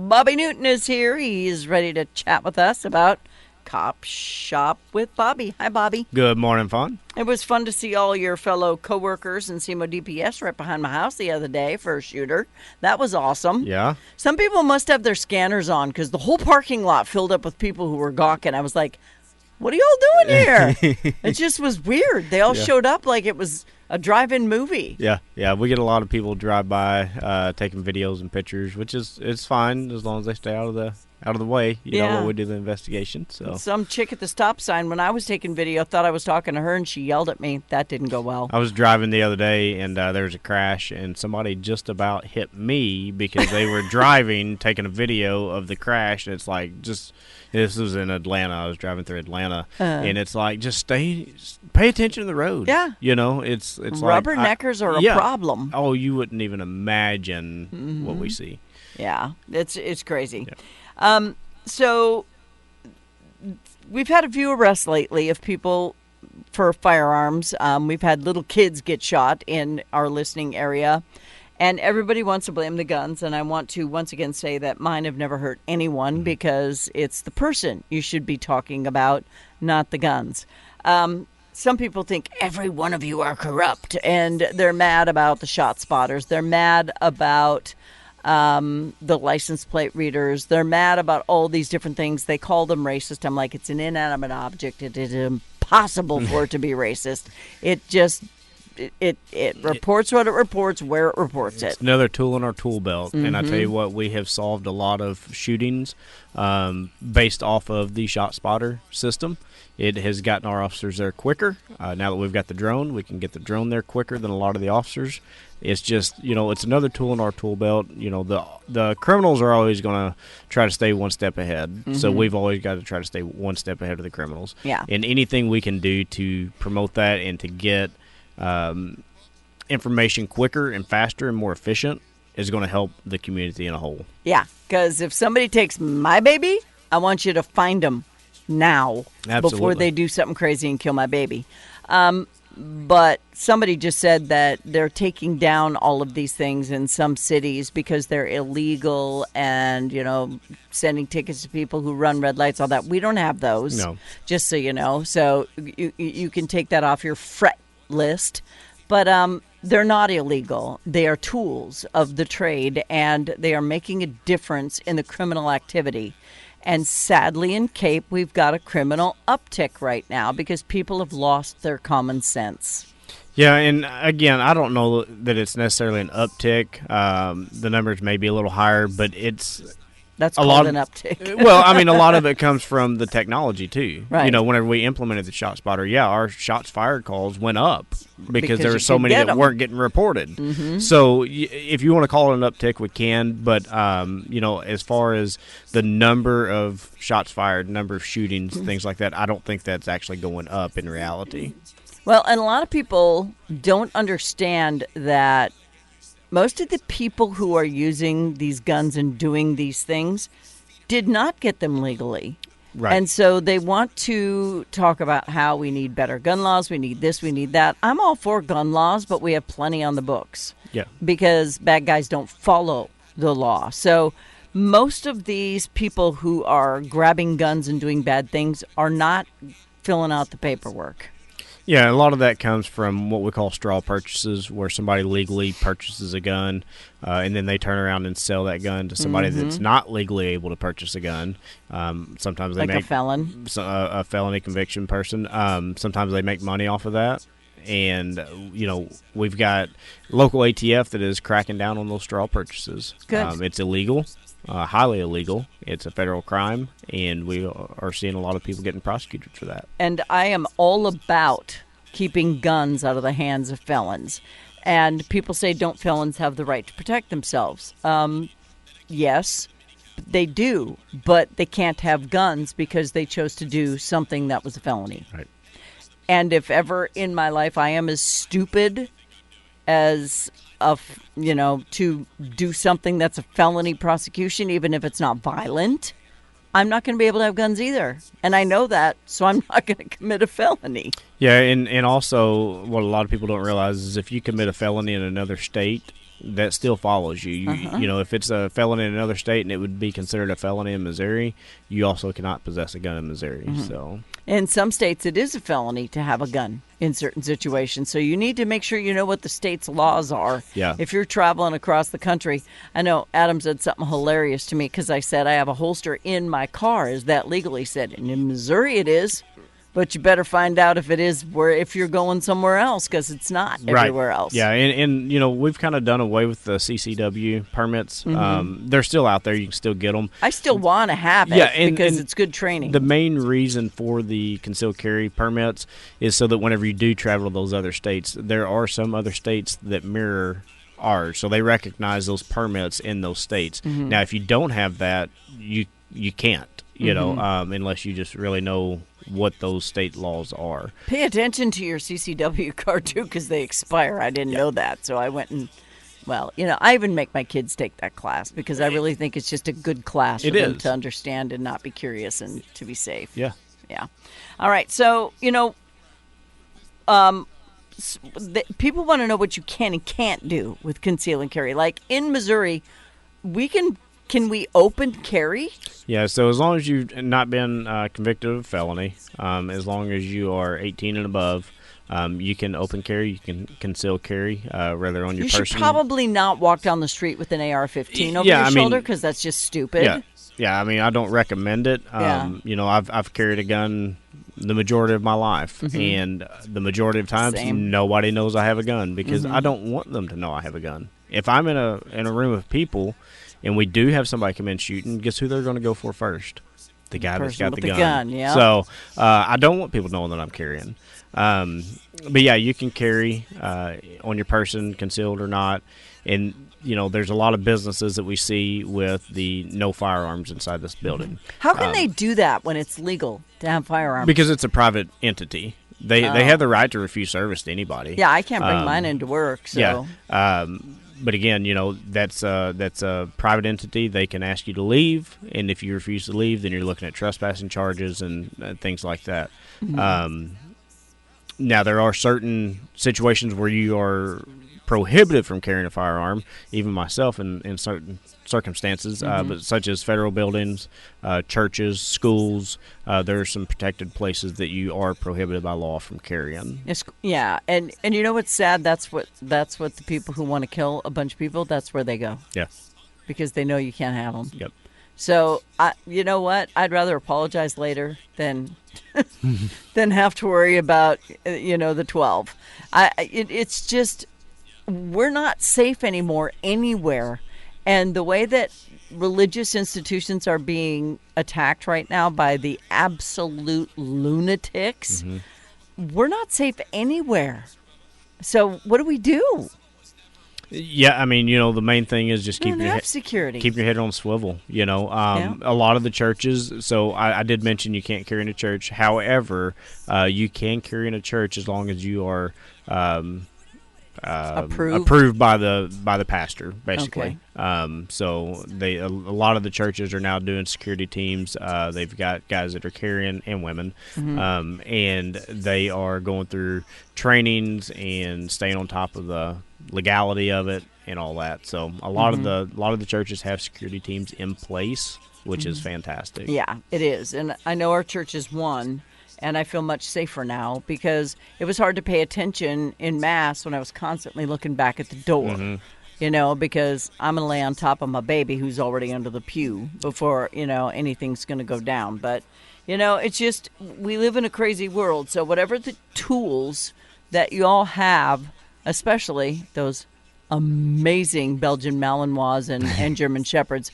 Bobby Newton is here. He's ready to chat with us about Cop Shop with Bobby. Hi, Bobby. Good morning, Fawn. It was fun to see all your fellow coworkers in SEMO DPS right behind my house the other day for a shooter. That was awesome. Yeah. Some people must have their scanners on because the whole parking lot filled up with people who were gawking. I was like, what are y'all doing here? It just was weird. They all showed up like it was a drive-in movie. Yeah. We get a lot of people drive by taking videos and pictures, which is it's fine as long as they stay out of the way, you know, when we do the investigation. So some chick at the stop sign when I was taking video thought I was talking to her and she yelled at me. That didn't go well. I was driving the other day and there was a crash and somebody just about hit me because they were driving, taking a video of the crash, and it's like this was in Atlanta. I was driving through Atlanta, and it's like just pay attention to the road. Yeah, you know, it's rubberneckers are a problem. Oh, you wouldn't even imagine what we see. Yeah, it's crazy. Yeah. So we've had a few arrests lately of people for firearms. We've had little kids get shot in our listening area. And everybody wants to blame the guns, and I want to once again say that mine have never hurt anyone because it's the person you should be talking about, not the guns. Some people think every one of you are corrupt, and they're mad about the shot spotters. They're mad about the license plate readers. They're mad about all these different things. They call them racist. I'm like, it's an inanimate object. It is impossible for it to be racist. It just... It reports what it reports, where it reports it. It's another tool in our tool belt. And I tell you what, we have solved a lot of shootings based off of the shot spotter system. It has gotten our officers there quicker. Now that we've got the drone, we can get the drone there quicker than a lot of the officers. It's just, it's another tool in our tool belt. The criminals are always going to try to stay one step ahead. So we've always got to try to stay one step ahead of the criminals. Yeah. And anything we can do to promote that and to get information quicker and faster and more efficient is going to help the community in a whole. Yeah, because if somebody takes my baby, I want you to find them now. Absolutely. Before they do something crazy and kill my baby. But somebody just said that they're taking down all of these things in some cities because they're illegal and, sending tickets to people who run red lights, all that. We don't have those. No. Just so you know. So you can take that off your fret list, but they're not illegal. They are tools of the trade, and they are making a difference in the criminal activity. And sadly, in Cape, we've got a criminal uptick right now because people have lost their common sense. Yeah, and again, I don't know that it's necessarily an uptick. The numbers may be a little higher, but that's called an uptick. Well, I mean, a lot of it comes from the technology, too. Right. Whenever we implemented the shot spotter, our shots fired calls went up because there were so many that weren't getting reported. So if you want to call it an uptick, we can. But, as far as the number of shots fired, number of shootings, things like that, I don't think that's actually going up in reality. Well, and a lot of people don't understand that most of the people who are using these guns and doing these things did not get them legally. Right. And so they want to talk about how we need better gun laws, we need this, we need that. I'm all for gun laws, but we have plenty on the books. Yeah. Because bad guys don't follow the law. So most of these people who are grabbing guns and doing bad things are not filling out the paperwork. Yeah, a lot of that comes from what we call straw purchases, where somebody legally purchases a gun, and then they turn around and sell that gun to somebody that's not legally able to purchase a gun. Sometimes they like make a felon, a felony conviction person. Sometimes they make money off of that, and we've got local ATF that is cracking down on those straw purchases. Good. It's illegal. Highly illegal. It's a federal crime, and we are seeing a lot of people getting prosecuted for that. And I am all about keeping guns out of the hands of felons. And people say, don't felons have the right to protect themselves? Yes, they do, but they can't have guns because they chose to do something that was a felony. Right. And if ever in my life I am as stupid as to do something that's a felony prosecution, even if it's not violent, I'm not going to be able to have guns either. And I know that, so I'm not going to commit a felony. Yeah, and also what a lot of people don't realize is if you commit a felony in another state, that still follows you. You know, if it's a felony in another state and it would be considered a felony in Missouri, you also cannot possess a gun in Missouri. So in some states, it is a felony to have a gun in certain situations. So you need to make sure you know what the state's laws are. Yeah. If you're traveling across the country. I know Adam said something hilarious to me because I said I have a holster in my car. Is that legal? He said, and in Missouri it is. But you better find out if it is if you're going somewhere else, because it's not everywhere else. Yeah, and you know, we've kind of done away with the CCW permits. They're still out there. You can still get them. I still want to have it because it's good training. The main reason for the concealed carry permits is so that whenever you do travel to those other states, there are some other states that mirror ours, so they recognize those permits in those states. Now, if you don't have that, you can't. You know, unless you just really know what those state laws are. Pay attention to your CCW card, too, because they expire. I didn't know that, so I went and, well, you know, I even make my kids take that class because I really think it's just a good class for them to understand and not be curious and to be safe. Yeah. Yeah. All right, so, you know, people want to know what you can and can't do with conceal and carry. Like in Missouri, can we open carry? Yeah, so as long as you've not been convicted of a felony, as long as you are 18 and above, you can open carry, you can conceal carry, rather on your person. You should probably not walk down the street with an AR-15 over your shoulder because that's just stupid. Yeah, I mean, I don't recommend it. You know, I've carried a gun the majority of my life, and the majority of times nobody knows I have a gun because I don't want them to know I have a gun. If I'm in a room of people and we do have somebody come in shooting, guess who they're going to go for first? The guy that's got the gun. Yeah. So I don't want people knowing that I'm carrying. But yeah, you can carry on your person, concealed or not. And, you know, there's a lot of businesses that we see with the no firearms inside this building. How can they do that when it's legal to have firearms? Because it's a private entity. They have the right to refuse service to anybody. Yeah, I can't bring mine into work. So. Yeah. But again, you know, that's a private entity. They can ask you to leave, and if you refuse to leave, then you're looking at trespassing charges and things like that. Now, there are certain situations where you are prohibited from carrying a firearm, even myself in certain circumstances, but such as federal buildings, churches, schools. There are some protected places that you are prohibited by law from carrying. Yeah, and you know what's sad? That's what the people who want to kill a bunch of people, that's where they go. Yeah. Because they know you can't have them. Yep. So, you know what? I'd rather apologize later than than have to worry about, you know, the 12. It's just, we're not safe anymore anywhere. And the way that religious institutions are being attacked right now by the absolute lunatics, we're not safe anywhere. So what do we do? Yeah, I mean, you know, the main thing is just keep your head on a swivel. You know, a lot of the churches. So I did mention you can't carry in a church. However, you can carry in a church as long as you are approved by the pastor, basically. Okay. So a lot of the churches are now doing security teams. They've got guys that are carrying and women, and they are going through trainings and staying on top of the legality of it and all that. So a lot of the churches have security teams in place, which is fantastic. Yeah, it is, and I know our church is one. And I feel much safer now because it was hard to pay attention in Mass when I was constantly looking back at the door, you know, because I'm going to lay on top of my baby who's already under the pew before, you know, anything's going to go down. But, you know, it's just, we live in a crazy world. So whatever the tools that you all have, especially those amazing Belgian Malinois and German Shepherds,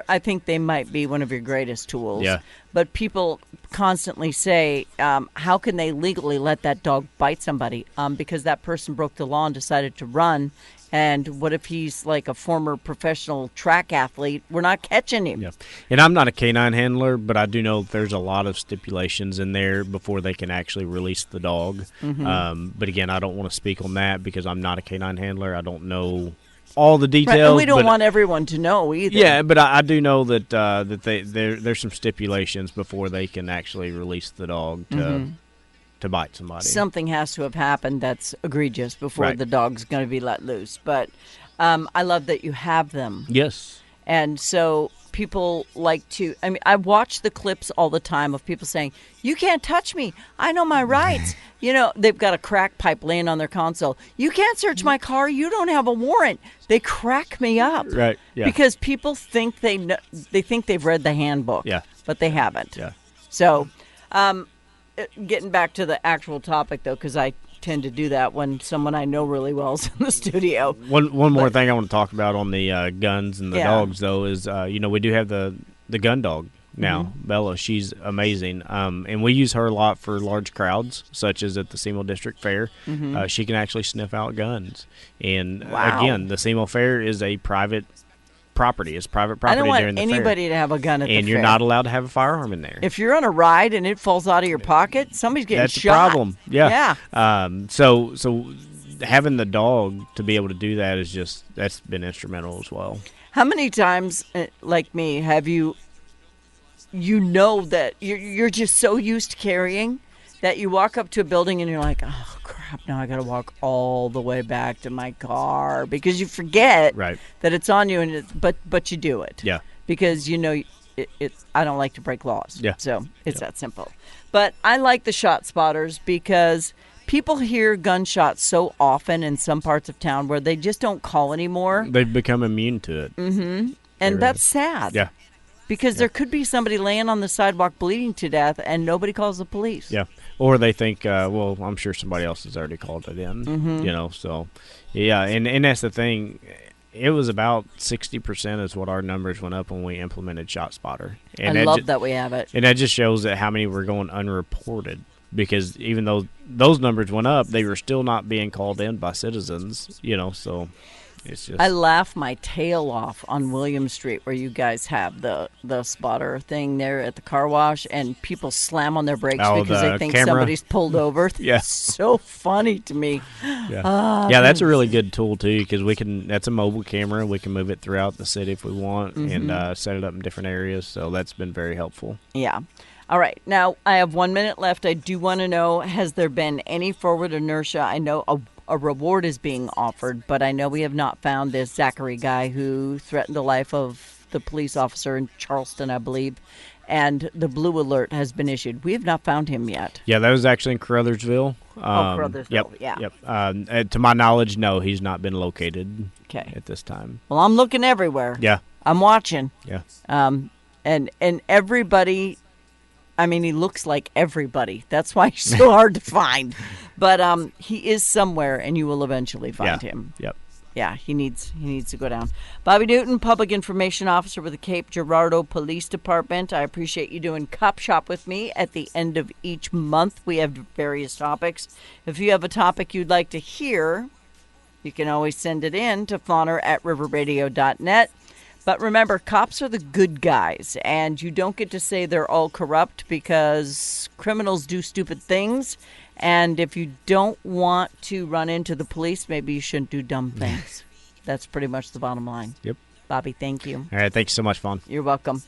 I think they might be one of your greatest tools. Yeah. But people constantly say, how can they legally let that dog bite somebody? Because that person broke the law and decided to run. And what if he's like a former professional track athlete? We're not catching him. Yeah. And I'm not a canine handler, but I do know there's a lot of stipulations in there before they can actually release the dog. But again, I don't want to speak on that because I'm not a canine handler. I don't know all the details. Right, and we don't want everyone to know either. Yeah, but I do know that there's some stipulations before they can actually release the dog to bite somebody. Something has to have happened that's egregious before the dog's going to be let loose. But I love that you have them. Yes. And so people like to, I mean, I watch the clips all the time of people saying, you can't touch me. I know my rights. You know, they've got a crack pipe laying on their console. You can't search my car. You don't have a warrant. They crack me up. Right. Yeah. Because people think they think they've read the handbook. Yeah. But they haven't. Yeah. So, getting back to the actual topic, though, because I tend to do that when someone I know really well is in the studio. One more thing I want to talk about on the guns and the dogs, though, is we do have the gun dog now, Bella. She's amazing, and we use her a lot for large crowds, such as at the Seymour District Fair. She can actually sniff out guns, and again, the Seymour Fair is a private property. It's private property. I don't want during the anybody fair. to have a gun at the fair. And you're not allowed to have a firearm in there. If you're on a ride and it falls out of your pocket, somebody's getting That's shot. the problem. Yeah. Yeah. So having the dog to be able to do that that's been instrumental as well. How many times, like me, have you that you're just so used to carrying that you walk up to a building and you're like, oh crap, now I got to walk all the way back to my car, because you forget that it's on you, and but you do it. Yeah. Because I don't like to break laws. Yeah. So it's that simple. But I like the shot spotters because people hear gunshots so often in some parts of town where they just don't call anymore. They've become immune to it. And that's sad. Yeah. Because there could be somebody laying on the sidewalk bleeding to death and nobody calls the police. Yeah. Or they think, well, I'm sure somebody else has already called it in, so, yeah, and that's the thing. It was about 60% is what our numbers went up when we implemented ShotSpotter. And I love that we have it. And that just shows that how many were going unreported, because even though those numbers went up, they were still not being called in by citizens, so it's just... I laugh my tail off on William Street where you guys have the spotter thing there at the car wash, and people slam on their brakes because they think somebody's pulled over. Yeah. It's so funny to me. Yeah, that's a really good tool too, because that's a mobile camera. We can move it throughout the city if we want, and set it up in different areas. So that's been very helpful. Yeah. All right. Now, I have 1 minute left. I do want to know, has there been any forward inertia? I know a reward is being offered, but I know we have not found this Zachary guy who threatened the life of the police officer in Charleston, I believe, and the blue alert has been issued. We have not found him yet. Yeah, that was actually in Caruthersville. Caruthersville, Yep. To my knowledge, no, he's not been located at this time. Well, I'm looking everywhere. Yeah. I'm watching. Yeah. And everybody... I mean, he looks like everybody. That's why he's so hard to find. But he is somewhere, and you will eventually find him. Yep. Yeah, he needs to go down. Bobby Newton, Public Information Officer with the Cape Girardeau Police Department. I appreciate you doing Cop Shop with me at the end of each month. We have various topics. If you have a topic you'd like to hear, you can always send it in to fawner@riverradio.net. But remember, cops are the good guys, and you don't get to say they're all corrupt, because criminals do stupid things. And if you don't want to run into the police, maybe you shouldn't do dumb things. That's pretty much the bottom line. Yep. Bobby, thank you. All right. Thank you so much, Fawn. You're welcome.